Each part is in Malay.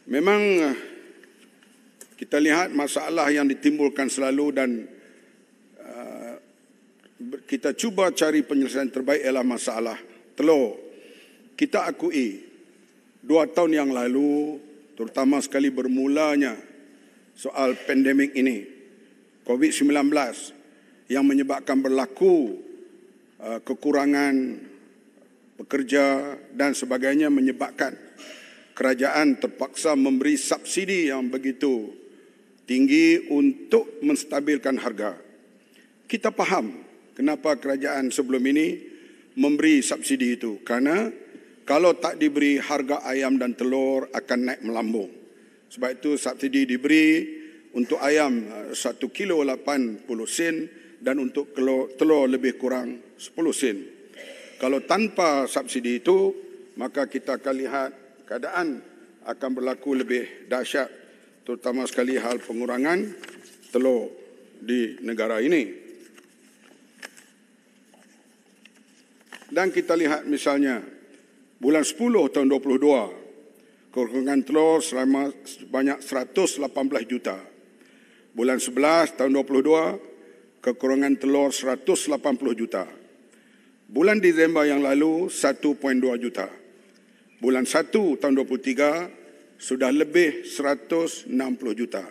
Memang kita lihat masalah yang ditimbulkan selalu dan kita cuba cari penyelesaian terbaik ialah masalah telur. Kita akui 2 tahun yang lalu, terutama sekali bermulanya soal pandemik ini, COVID-19 yang menyebabkan berlaku kekurangan pekerja dan sebagainya, menyebabkan kerajaan terpaksa memberi subsidi yang begitu tinggi untuk menstabilkan harga. Kita faham kenapa kerajaan sebelum ini memberi subsidi itu. Karena kalau tak diberi, harga ayam dan telur akan naik melambung. Sebab itu subsidi diberi untuk ayam 1 kilo 80 sen dan untuk telur lebih kurang 10 sen. Kalau tanpa subsidi itu, maka kita akan lihat keadaan akan berlaku lebih dahsyat, terutama sekali hal pengurangan telur di negara ini. Dan kita lihat misalnya bulan 10 tahun 22, kekurangan telur sebanyak 118 juta. Bulan 11 tahun 22, kekurangan telur 180 juta. Bulan Disember yang lalu 1.2 juta. Bulan 1 tahun 23 sudah lebih 160 juta.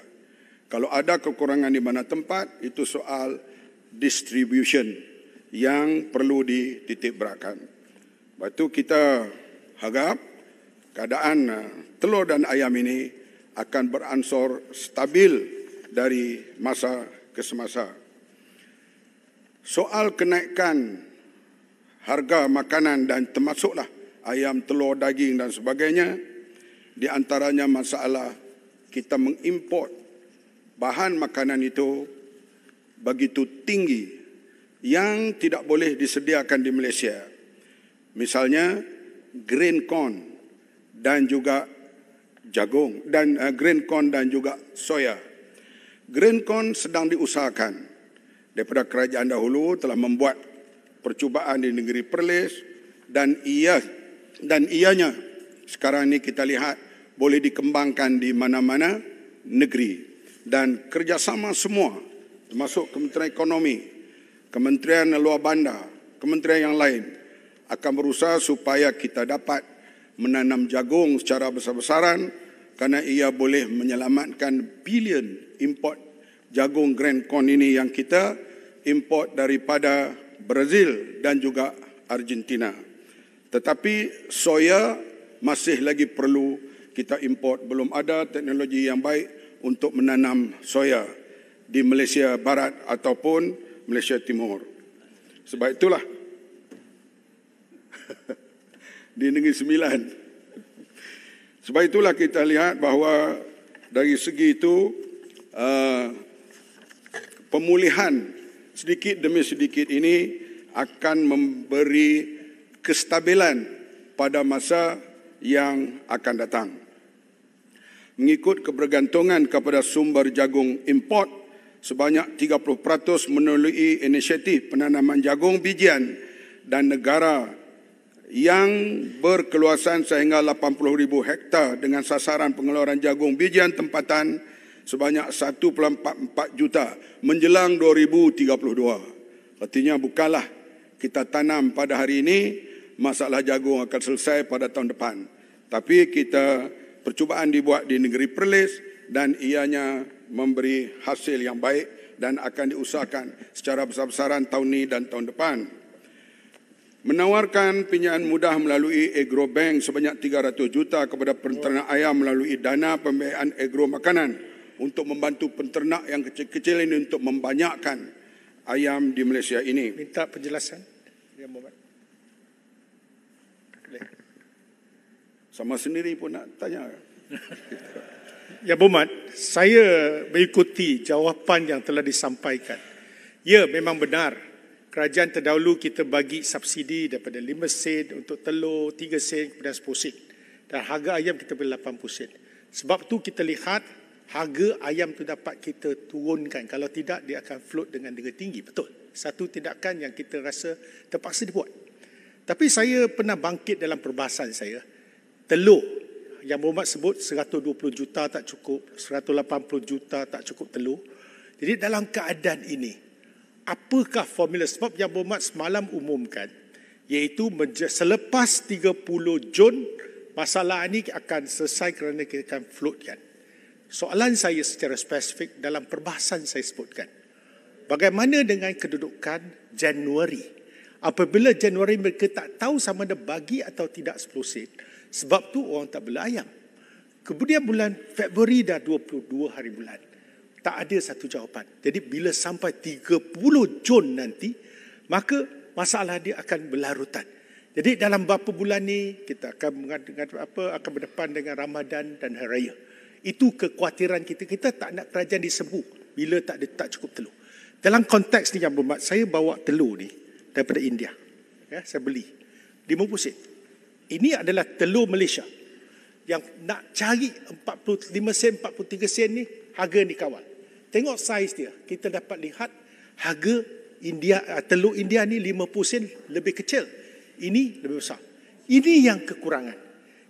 Kalau ada kekurangan di mana tempat, itu soal distribution yang perlu dititik beratkan. Sebab itu kita harap keadaan telur dan ayam ini akan beransur stabil dari masa ke semasa. Soal kenaikan harga makanan dan termasuklah ayam, telur, daging dan sebagainya, di antaranya masalah kita mengimport bahan makanan itu begitu tinggi yang tidak boleh disediakan di Malaysia. Misalnya grain corn dan juga jagung dan grain corn dan juga soya. Grain corn sedang diusahakan daripada kerajaan dahulu telah membuat percubaan di negeri Perlis dan ianya sekarang ini kita lihat boleh dikembangkan di mana-mana negeri, dan kerjasama semua termasuk Kementerian Ekonomi, Kementerian Luar Bandar, kementerian yang lain akan berusaha supaya kita dapat menanam jagung secara besar-besaran kerana ia boleh menyelamatkan bilion import jagung grain corn ini yang kita import daripada Brazil dan juga Argentina. Tetapi soya masih lagi perlu kita import. Belum ada teknologi yang baik untuk menanam soya di Malaysia Barat ataupun Malaysia Timur. Sebab itulah di Negeri Sembilan. Sebab itulah kita lihat bahawa dari segi itu pemulihan sedikit demi sedikit ini akan memberi kestabilan pada masa yang akan datang. Mengikut kebergantungan kepada sumber jagung import sebanyak 30% melalui inisiatif penanaman jagung bijian dan negara yang berkeluasan sehingga 80,000 hektar dengan sasaran pengeluaran jagung bijian tempatan sebanyak 1.44 juta menjelang 2032. Artinya bukanlah kita tanam pada hari ini, masalah jagung akan selesai pada tahun depan. Tapi percubaan dibuat di negeri Perlis dan ianya memberi hasil yang baik dan akan diusahakan secara besar-besaran tahun ini dan tahun depan. Menawarkan pinjaman mudah melalui Agro Bank sebanyak 300 juta kepada penternak ayam melalui dana pembiayaan agro makanan untuk membantu penternak yang kecil-kecil ini untuk membanyakkan ayam di Malaysia ini. Minta penjelasan. Ya, sama sendiri pun nak tanya. Ya Berhormat, saya mengikuti jawapan yang telah disampaikan. Ya, memang benar. Kerajaan terdahulu kita bagi subsidi daripada 5 sen untuk telur, 3 sen kemudian 10 sen. Dan harga ayam kita beri 80 sen. Sebab tu kita lihat harga ayam tu dapat kita turunkan. Kalau tidak, dia akan float dengan harga tinggi. Betul. Satu tindakan yang kita rasa terpaksa dibuat. Tapi saya pernah bangkit dalam perbahasan saya. Telur Yang Muhammad sebut 120 juta tak cukup, 180 juta tak cukup telur. Jadi dalam keadaan ini, apakah formula? Sebab yang Muhammad semalam umumkan, iaitu selepas 30 Jun, masalah ini akan selesai kerana kita akan floatkan. Soalan saya secara spesifik dalam perbahasan saya sebutkan, bagaimana dengan kedudukan Januari? Apabila Januari mereka tak tahu sama ada bagi atau tidak 10 sen, sebab tu orang tak bela ayam. Kemudian bulan Februari dah 22 hari bulan, tak ada satu jawapan. Jadi bila sampai 30 Jun nanti, maka masalah dia akan berlarutan. Jadi dalam beberapa bulan ni kita akan akan berdepan dengan Ramadan dan Hari Raya. Itu kekhawatiran kita. Kita tak nak kerajaan disembuh bila tak cukup telur. Dalam konteks ni yang bermakna, saya bawa telur ni daripada India. Ya, saya beli 50 sen. Ini adalah telur Malaysia. Yang nak cari 45 sen, 43 sen ni, harga dikawal. Tengok saiz dia. Kita dapat lihat harga India, telur India ni 50 sen lebih kecil. Ini lebih besar. Ini yang kekurangan.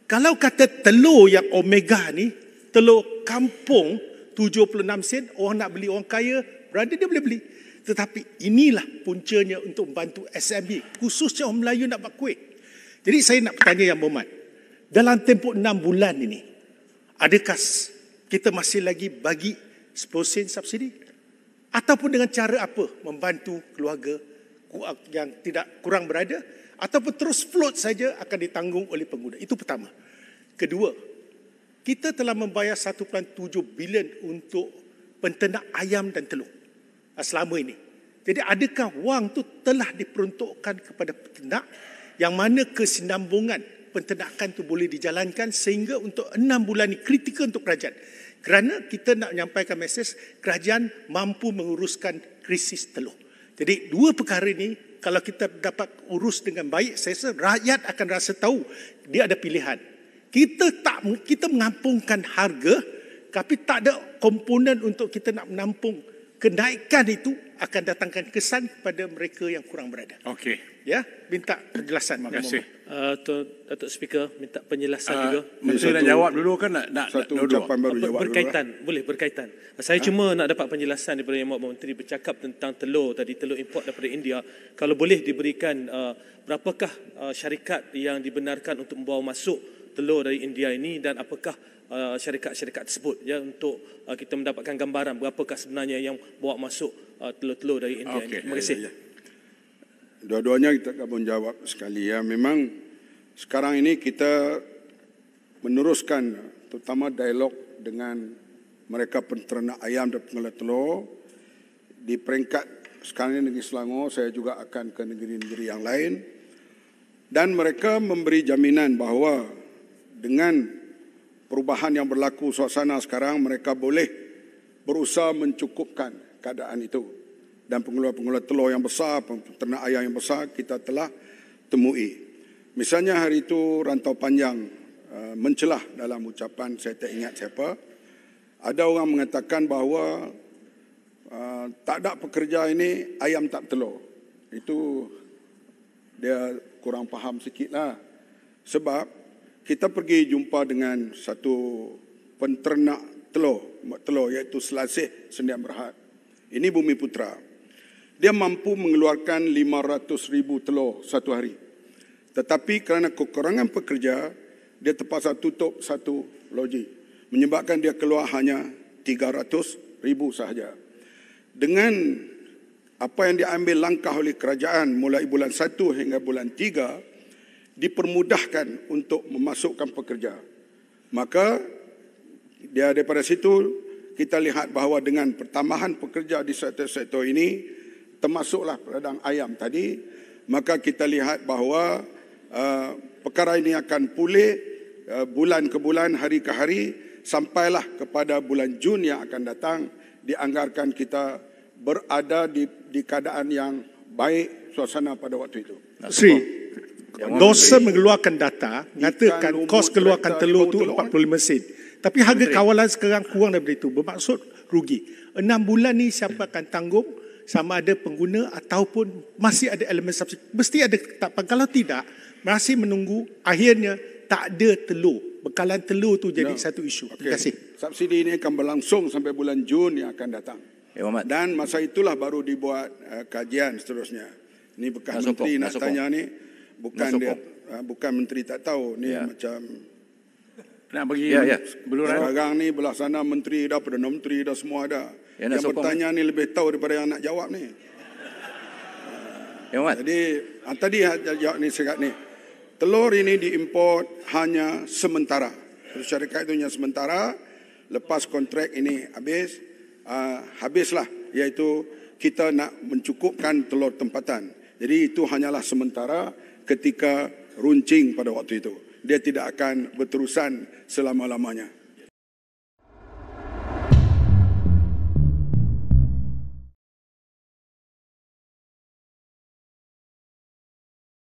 Kalau kata telur yang omega ni, telur kampung 76 sen, orang nak beli, orang kaya, berada dia boleh beli. Tetapi inilah puncanya untuk membantu SME, khususnya orang Melayu nak buat kuih. Jadi saya nak bertanya Yang Berhormat, dalam tempoh 6 bulan ini, adakah kita masih lagi bagi 10 sen subsidi? Ataupun dengan cara apa membantu keluarga yang tidak kurang berada? Ataupun terus float saja akan ditanggung oleh pengguna? Itu pertama. Kedua, kita telah membayar 1.7 bilion untuk penternak ayam dan telur selama ini. Jadi adakah wang tu telah diperuntukkan kepada peternak yang mana kesinambungan penternakan tu boleh dijalankan sehingga untuk 6 bulan ini kritikal untuk kerajaan. Kerana kita nak menyampaikan mesej kerajaan mampu menguruskan krisis telur. Jadi dua perkara ini kalau kita dapat urus dengan baik, saya rasa rakyat akan rasa tahu dia ada pilihan. Kita mengampungkan harga, tapi tak ada komponen untuk kita nak menampung kenaikan itu akan datangkan kesan kepada mereka yang kurang berada. Okey. Ya, minta penjelasan. Terima kasih. Datuk Speaker minta penjelasan juga. Menteri nak jawab dulu kan nak satu ucapan baru jawab berkaitan, boleh berkaitan. Saya cuma nak dapat penjelasan daripada Yang Berhormat Menteri bercakap tentang telur tadi, telur import daripada India. Kalau boleh diberikan berapakah syarikat yang dibenarkan untuk membawa masuk telur dari India ini dan apakah syarikat-syarikat tersebut ya untuk kita mendapatkan gambaran berapakah sebenarnya yang bawa masuk telur-telur dari India ini. Terima kasih. Dua-duanya kita akan menjawab sekali ya. Memang sekarang ini kita meneruskan terutama dialog dengan mereka penternak ayam dan pengelola telur. Di peringkat sekarang ini negeri Selangor, saya juga akan ke negeri-negeri yang lain. Dan mereka memberi jaminan bahawa dengan perubahan yang berlaku suasana sekarang, mereka boleh berusaha mencukupkan keadaan itu. Dan pengelola-pengelola telur yang besar, peternak ayam yang besar, kita telah temui. Misalnya hari itu Rantau Panjang mencelah dalam ucapan, saya tak ingat siapa. Ada orang mengatakan bahawa tak ada pekerja ini ayam tak telur. Itu dia kurang faham sikit lah. Sebab kita pergi jumpa dengan satu penternak telur iaitu Selasih Sendian Berhad. Ini Bumi Putra. Dia mampu mengeluarkan 500,000 telur satu hari. Tetapi kerana kekurangan pekerja, dia terpaksa tutup satu loji. Menyebabkan dia keluar hanya 300,000 sahaja. Dengan apa yang diambil langkah oleh kerajaan mulai bulan 1 hingga bulan 3, dipermudahkan untuk memasukkan pekerja. Maka dia daripada situ kita lihat bahawa dengan pertambahan pekerja di sektor-sektor ini, termasuklah peladang ayam tadi, maka kita lihat bahawa perkara ini akan pulih bulan ke bulan, hari ke hari, sampailah kepada bulan Jun yang akan datang, dianggarkan kita berada di keadaan yang baik suasana pada waktu itu. Sri, dosa mengeluarkan data, mengatakan kos keluarkan telur itu 45 sen. Tapi harga kawalan sekarang kurang daripada itu. Bermaksud rugi. 6 bulan ni siapa akan tanggung? Sama ada pengguna ataupun masih ada elemen subsidi. Mesti ada ketetapan. Kalau tidak, masih menunggu akhirnya tak ada telur. Bekalan telur tu jadi satu isu. Terima kasih. Subsidi ini akan berlangsung sampai bulan Jun yang akan datang. Muhammad. Dan masa itulah baru dibuat kajian seterusnya. Ini bekas menteri nak tanya ni, bukan dia, bukan menteri tak tahu ni macam nak bagi beluran. Sekarang ni belah sana menteri dah, Perdana Menteri dah, semua ada. Yang bertanya ni lebih tahu daripada yang nak jawab ni. Jadi tadi jawab ni sekat ni. Telur ini diimport hanya sementara. Syarikat itu hanya sementara. Lepas kontrak ini habis, habislah. Iaitu kita nak mencukupkan telur tempatan. Jadi itu hanyalah sementara ketika runcing pada waktu itu. Dia tidak akan berterusan selama-lamanya.